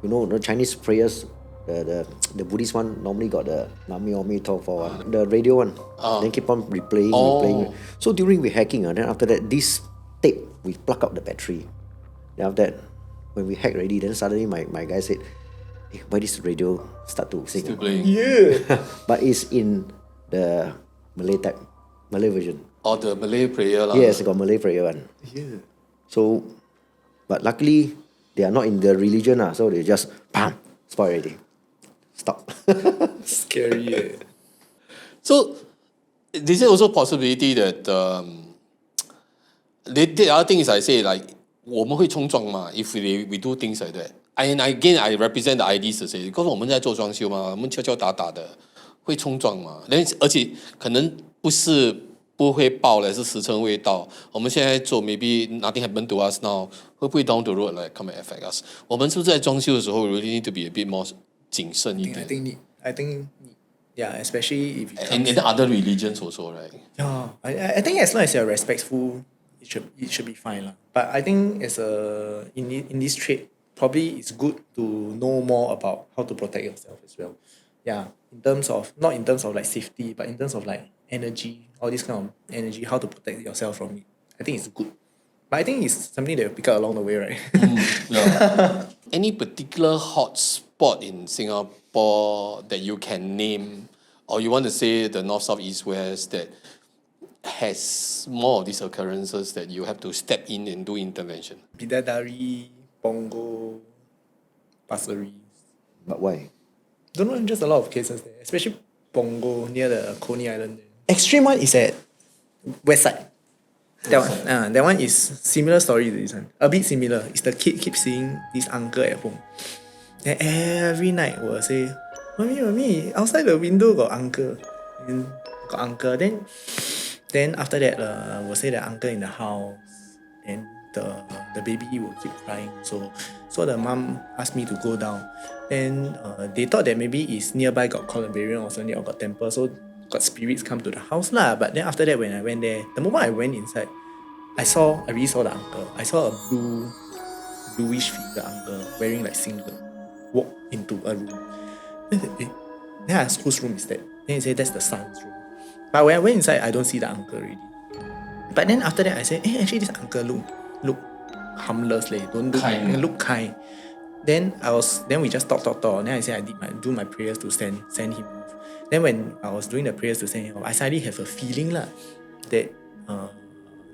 You know, the Chinese prayers, the Buddhist one normally got the Nami Omi Tofo one, the radio one. Then keep on replaying. So during we hacking, then after that, this tape, we plug out the battery. Then after that, when we hack already, then suddenly my guy said, hey, why this radio start to sing? Still playing. Yeah. But it's in the Malay version. Or the Malay prayer lah. Yes, got Malay prayer one. Yeah. So, but luckily, they are not in the religion, so they just, bam, spoil already. Stop. Scary. So, this is also a possibility that the other thing is I say, like, 我们会冲撞嘛 if we do things like that. And again, I represent the IDs to say, because 我们在做装修嘛，我们敲敲打打的会冲撞嘛，而且可能不会爆了，是时辰未到。我们现在做 maybe nothing happened to us now， 会不会 down the road like come and affect us？ 我们是不是在装修的时候 really need to be a bit more 谨慎一点 I think yeah, especially if it and comes, in other religions also, right? yeah, I think as long as you're respectful, it should be fine lah. But I think as in this trade, probably it's good to know more about how to protect yourself as well. Yeah, not in terms of like safety, but in terms of like energy, all this kind of energy, how to protect yourself from it. I think it's good. But I think it's something that you pick up along the way, right? Yeah. Any particular hot spot in Singapore that you can name, or you want to say the north, south, east, west, that has more of these occurrences that you have to step in and do intervention? Bidadari, Pongo, Pasir Ris. But why? Don't know, just a lot of cases there, especially Pongo near the Coney Island there. Extreme one is at west side. That one is similar story to this one. A bit similar. It's the kid keeps seeing this uncle at home. Then every night will say, Mommy, outside the window got uncle. Then after that, will say the uncle in the house. Then the baby will keep crying. So the mom asked me to go down. Then they thought that maybe it's nearby got columbarium or something, or got temple, so got spirits come to the house lah. But then after that, when I went there, the moment I went inside, I really saw the uncle. I saw a bluish figure uncle wearing like singlet walk into a room. Then I asked, whose room is that? Then he said, that's the son's room. But when I went inside, I don't see the uncle already. But then after that, I said, hey, actually this uncle look harmless, look kind. Then we just talk. Then I said I do my prayers to send him off. Then when I was doing the prayers to send him off, I suddenly have a feeling that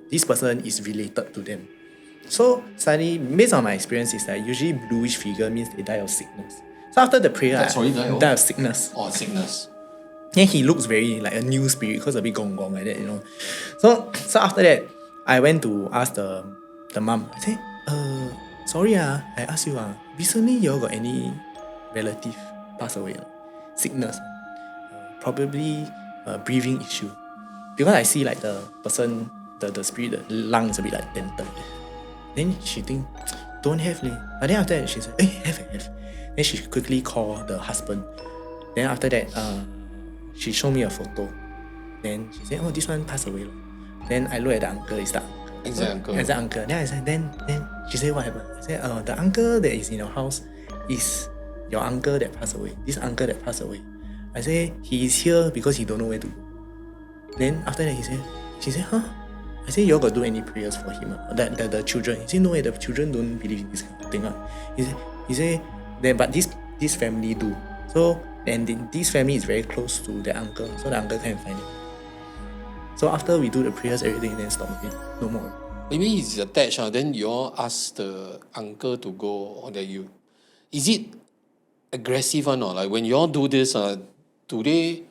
this person is related to them. So suddenly, based on my experience, is that usually bluish figure means they die of sickness. So after the prayer, die of sickness. Oh, sickness. Then he looks very like a new spirit because a bit gong like that, you know. So after that, I went to ask the mom. I said, sorry I ask you recently you all got any relative pass away? Sickness, probably breathing issue. Because I see like the person, the spirit, the lungs a bit like dented. Then she think, don't have leh. But then after that she said, have. Then she quickly called the husband. Then after that, she showed me a photo. Then she said, this one passed away. Then I look at the uncle, it's the uncle. Exact uncle. Then I said, then she said, what happened? I said, the uncle that is in your house is your uncle that passed away. This uncle that passed away. I say, he is here because he don't know where to go. Then after that she said, huh? I say, you all got do any prayers for him? The children. He said, no way, the children don't believe in this kind of thing. He said, but this family do. So, and this family is very close to the uncle, so the uncle can't find it. So after we do the prayers, everything then stop again. No more. Maybe he's attached, then you all ask the uncle to go, or that you... Is it aggressive or not? Like when you all do this, do they,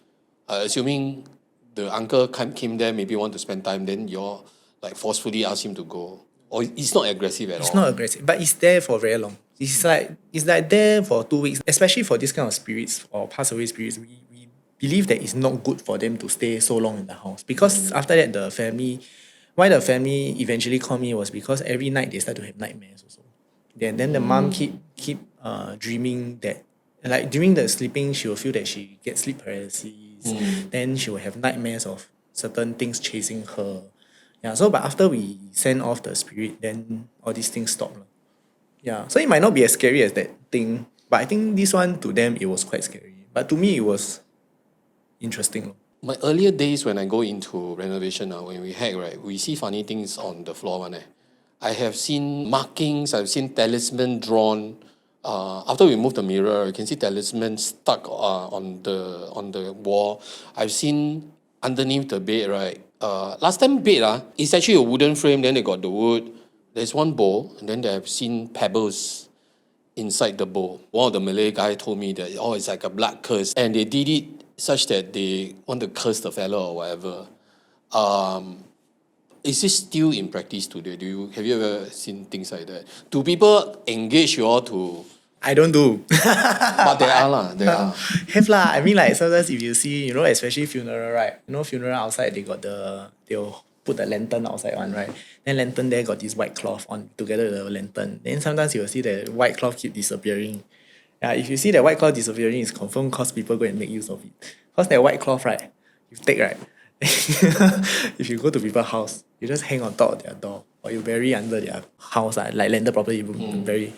assuming the uncle came there, maybe want to spend time, then you all like forcefully ask him to go? Or it's not aggressive at all? It's not aggressive, but it's there for very long. It's like there for 2 weeks, especially for this kind of spirits or pass away spirits. We believe that it's not good for them to stay so long in the house, because after that the family eventually called me was because every night they start to have nightmares also. Then the mom keep dreaming that, like during the sleeping she will feel that she gets sleep paralysis. Then she will have nightmares of certain things chasing her. Yeah, so but after we send off the spirit, then all these things stop. Yeah, so it might not be as scary as that thing, but I think this one, to them it was quite scary. But to me it was interesting. My earlier days when I go into renovation, when we hack, right, we see funny things on the floor. I have seen markings, I've seen talisman drawn. After we move the mirror, you can see talisman stuck on the wall. I've seen underneath the bed, right? Last time bed, it's actually a wooden frame, then they got the wood. There's one bowl, and then they have seen pebbles inside the bowl. One of the Malay guy told me that, it's like a blood curse. And they did it such that they want to curse the fellow or whatever. Is this still in practice today? Have you ever seen things like that? Do people engage you all to... I don't do. But there are. Have lah. I mean, like sometimes if you see, especially funeral, right? Funeral outside they'll put the lantern outside one, right? Then lantern there got this white cloth on together with the lantern. Then sometimes you will see the white cloth keep disappearing. Yeah, if you see the white cloth disappearing, it's confirmed cause people go and make use of it. Cause that white cloth, right? You take, right? If you go to people's house, you just hang on top of their door, or you bury under their house, like landed property, you bury.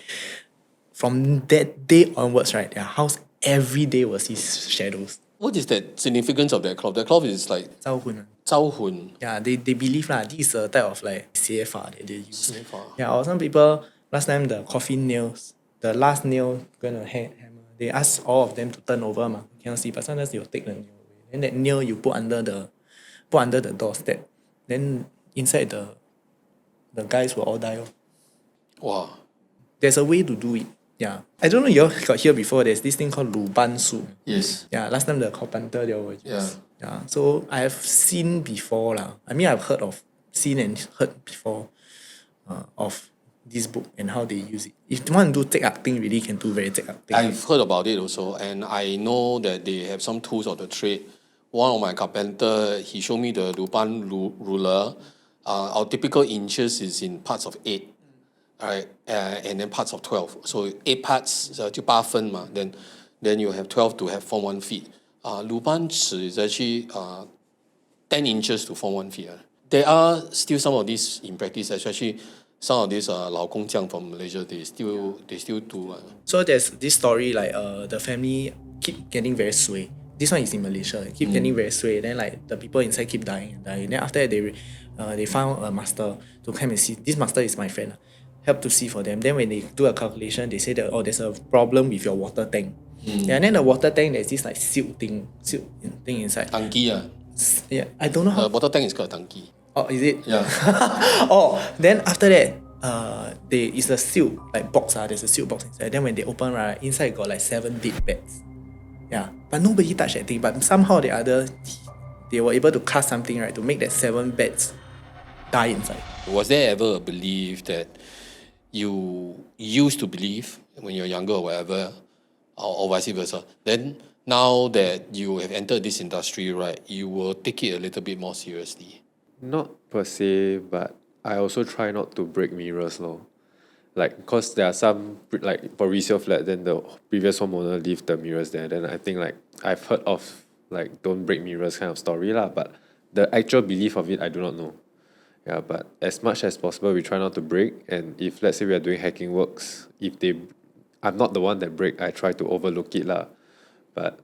From that day onwards, right, their house every day will see shadows. What is the significance of that cloth? That cloth is like... 招魂. 招魂. Yeah, they believe this is a type of like 邪法 that they use. 邪法. Yeah, or some people, last time the coffin nails, the last nail gonna hammer, they ask all of them to turn over, cannot see, but sometimes they'll take the nail away. Then that nail you put under the doorstep. Then inside the guys will all die off. Wow. There's a way to do it. Yeah. I don't know you all got hear before, there's this thing called 鲁班术. Yes. Yeah, last time the carpenter they will use. Yeah. Yeah. So I have seen before lah. I mean I've seen and heard before of this book and how they use it. If you want to do take up thing, really can do very take up thing. I've heard about it also, and I know that they have some tools of the trade. One of my carpenter, he showed me the Lupan ruler. Our typical inches is in parts of 8. Right, and then parts of 12. So 8 parts, 就8分嘛. Then you have 12 to form 1 feet. Lupan尺 is actually 10 inches to form 1 feet. There are still some of these in practice, especially some of these 老工匠 from Malaysia. They still do. So there's this story like the family keep getting very sway. This one is in Malaysia. Keep getting very sway. Then like the people inside keep dying. Then after that they found a master to come and see. This master is my friend. Help to see for them. Then when they do a calculation, they say that there's a problem with your water tank. Yeah, and then the water tank, there's this like silt thing inside. Tangki. Yeah, I don't know how. Water tank is called tangki. Oh, is it? Yeah. Then after that, it's a silt like box. There's a silt box inside. Then when they open, right, inside got like 7 dead beds. Yeah, but nobody touched that thing. But somehow or the other, they were able to cast something, right, to make that 7 beds die inside. Was there ever a belief that you used to believe when you're younger or whatever, or vice versa. Then now that you have entered this industry, right, you will take it a little bit more seriously. Not per se, but I also try not to break mirrors, lor. Like, because there are some, like, for resale flat, then the previous homeowner leave the mirrors there. Then I think, like, I've heard of, like, don't break mirrors kind of story, lah. But the actual belief of it, I do not know. Yeah, but as much as possible, we try not to break. And if, let's say, we are doing hacking works, I'm not the one that break, I try to overlook it, lah. But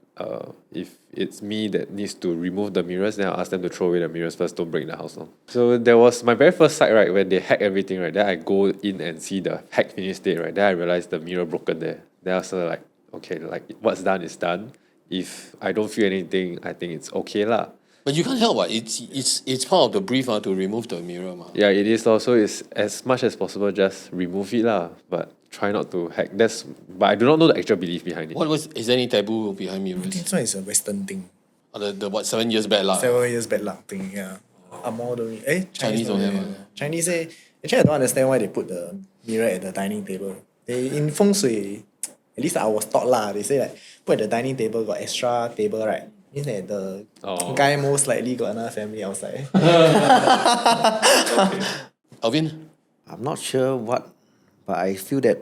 if it's me that needs to remove the mirrors, then I'll ask them to throw away the mirrors first, don't break the house. No? So there was my very first site, right, when they hack everything, right, then I go in and see the hack finished state, right, then I realized the mirror broken there. Then I was like, okay, like what's done is done. If I don't feel anything, I think it's okay lah. But you can't help what it's part of the brief to remove the mirror. Yeah, it is also. It's as much as possible just remove it lah. But try not to hack. But I do not know the actual belief behind it. Is there any taboo behind mirrors? I think this one is a Western thing. The what 7 years bad luck? 7 years bad luck thing, yeah. More don't Chinese don't have yeah. one. Chinese say, actually I don't understand why they put the mirror at the dining table. They in feng shui, at least I was taught lah. They say like put at the dining table got extra table, right? Means that the guy most likely got another family outside. Alvin? I'm not sure what, but I feel that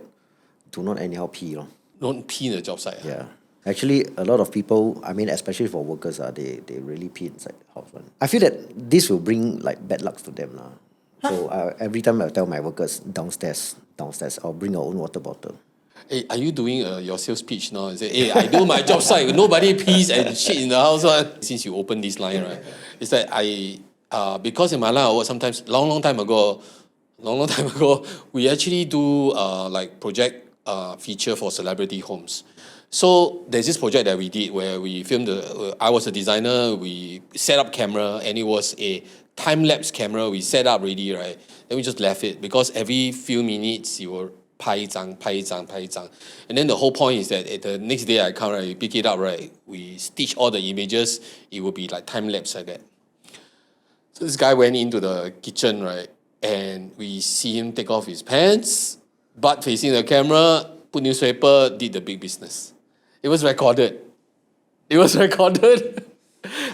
do not anyhow pee. Don't pee in the job site. Yeah. Actually, a lot of people, I mean, especially for workers, they really pee inside the house. I feel that this will bring like bad luck to them. So every time I tell my workers downstairs, I'll bring our own water bottle. Hey, are you doing your sales pitch now? You say, hey, I do my job site. Nobody pees and shit in the house. Since you opened this line, right? It's that because in my line of work, sometimes long time ago, we actually do like project feature for celebrity homes. So there's this project that we did where we filmed I was a designer. We set up camera, and it was a time-lapse camera. We set up ready, right? Then we just left it because every few minutes you will 拍一张 and then the whole point is that the next day I come, right, we pick it up, right, we stitch all the images, it will be like time lapse like that. So this guy went into the kitchen, right, and we see him take off his pants, butt facing the camera, put newspaper, did the big business. It was recorded.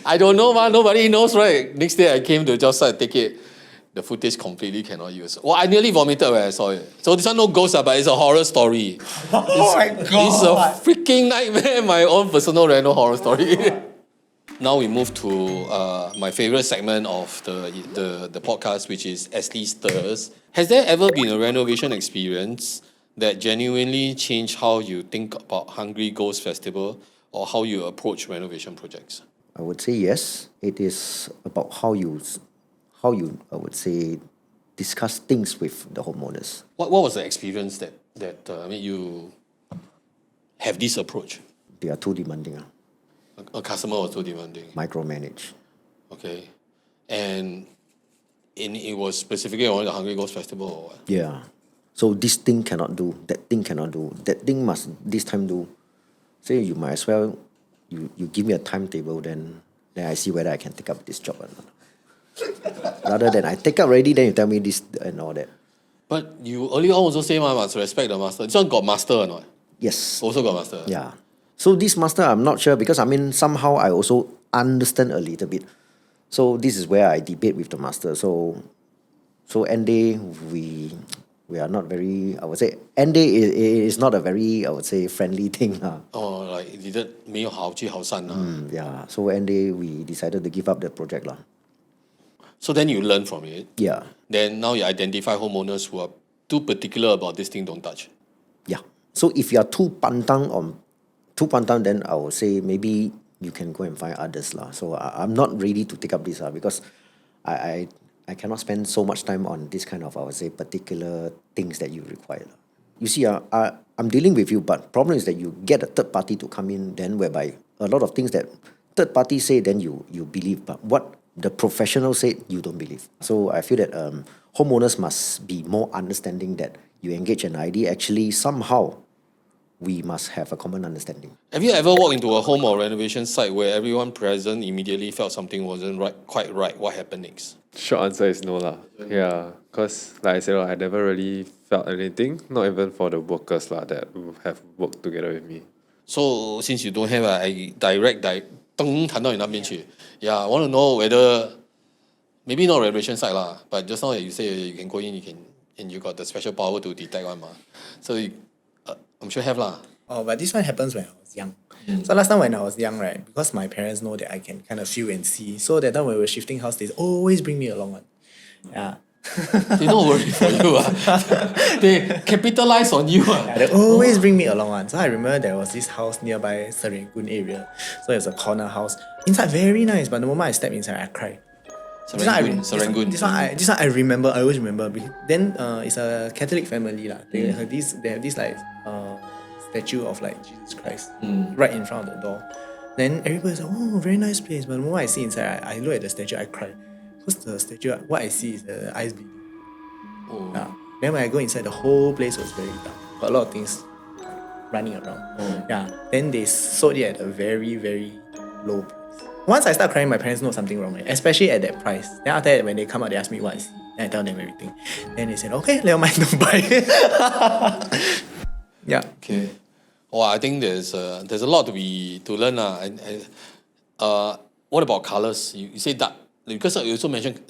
I don't know, man. Nobody knows, right? Next day I came to the job site, take it. The footage completely cannot use. Well, I nearly vomited when I saw it. So this one no ghost, but it's a horror story. Oh my God. It's a freaking nightmare, my own personal Reno horror story. Now we move to my favorite segment of the podcast, which is Astley Stirs. Has there ever been a renovation experience that genuinely changed how you think about Hungry Ghost Festival or how you approach renovation projects? I would say yes. It is about how you, I would say, discuss things with the homeowners. What was the experience that made you have this approach? They are too demanding. A customer was too demanding. Micromanage. Okay. And it was specifically on the Hungry Ghost Festival or what? Yeah. So this thing cannot do, that thing cannot do, that thing must this time do. Say you might as well, you give me a timetable, then I see whether I can take up this job or not. Rather than I take up already, then you tell me this and all that. But you earlier on also say, must respect the master. This one got master or not? Yes. Also got master. Yeah. So this master, I'm not sure because I mean somehow I also understand a little bit. So this is where I debate with the master. So end day we are not very, I would say end day is not a very, I would say, friendly thing. Oh, like it didn't 没有好聚好散. Yeah. So end day we decided to give up the project. So then you learn from it. Yeah. Then now you identify homeowners who are too particular about this thing, don't touch. Yeah. So if you are too pantang, then I would say maybe you can go and find others. So I'm not ready to take up this because I cannot spend so much time on this kind of, I would say, particular things that you require. You see, I'm dealing with you, but problem is that you get a third party to come in, then whereby a lot of things that third party say, then you believe, but what the professional said, you don't believe. So I feel that homeowners must be more understanding that you engage an ID actually somehow we must have a common understanding. Have you ever walked into a home or renovation site where everyone present immediately felt something wasn't quite right? What happened next? Short answer is no lah. Yeah, because like I said, I never really felt anything, not even for the workers lah that have worked together with me. So since you don't have, I direct 弹到你那边去. Yeah, I want to know whether maybe not renovation site lah, but just now you say you can go in, and you got the special power to detect one ma. So I'm sure have lah. Oh, but this one happens when I was young. So last time when I was young, right, because my parents know that I can kind of feel and see, so that time when we were shifting house, they always bring me along one. Yeah. They don't worry for you. They capitalize on you. Yeah, they always bring me along one. So I remember there was this house nearby Serangoon area. So it's a corner house. Inside very nice, but the moment I step inside, I cry. Serangoon. This one I remember. I always remember. Then it's a Catholic family lah. They have this like statue of like Jesus Christ right in front of the door. Then everybody's like, oh, very nice place. But the moment I see inside, I look at the statue, I cry. Because the statue, what I see is the eyes bleeding. Oh. Yeah. Then when I go inside, the whole place was very dark. Got a lot of things running around. Oh. Yeah. Then they sold it at a very, very low price. Once I start crying, my parents know something wrong, especially at that price. Then after that, when they come out, they ask me what I see. Then I tell them everything. Then they said, okay, never mind, don't buy. Yeah. Okay. Well, I think there's a lot to learn what about colors? You say dark because you also mentioned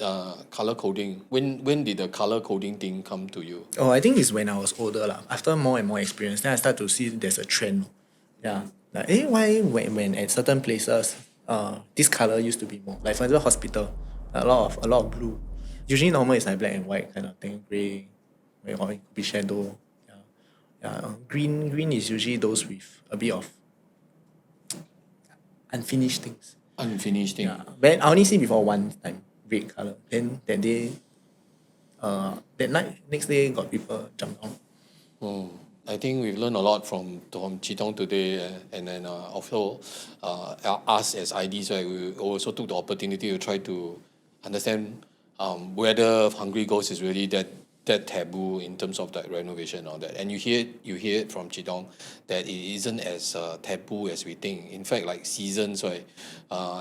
color coding. When did the color coding thing come to you? Oh, I think it's when I was older lah. After more and more experience, then I start to see there's a trend. Yeah. Like, why when at certain places, this color used to be more. Like for example, hospital, a lot of blue. Usually normal is like black and white kind of thing, grey, or it could be shadow. Green is usually those with a bit of unfinished things. Yeah. But I only see before one time, red colour. Then that day, that night, next day got people jump down. I think we've learned a lot from Chee Tong today, and then also us as IDs, right, we also took the opportunity to try to understand whether Hungry Ghost is really that taboo in terms of that renovation and all that. And you hear it from Chee Tong that it isn't as taboo as we think. In fact, like seasons, right?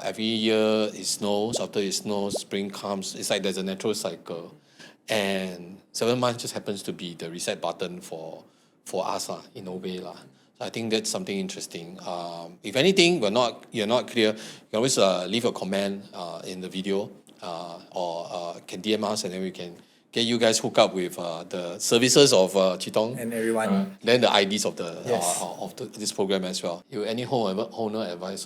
Every year it snows. After it snows, spring comes. It's like there's a natural cycle, and 7 months just happens to be the reset button for us in a way lah. So I think that's something interesting. If anything, you're not clear, you can always leave a comment in the video or can DM us, and then we can get you guys hooked up with the services of Chee Tong And everyone. then the IDs of this program as well. You any homeowner advice?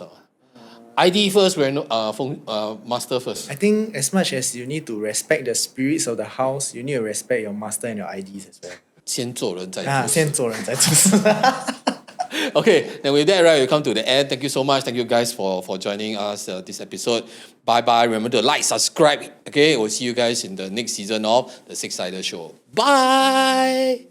ID first, master first. I think as much as you need to respect the spirits of the house, you need to respect your master and your IDs as well. 先做人再做事。先做人再做事。Okay, then with that, right, we come to the end. Thank you so much. Thank you guys for joining us this episode. Bye bye. Remember to like, subscribe. Okay, we'll see you guys in the next season of the SIXiDER Show. Bye.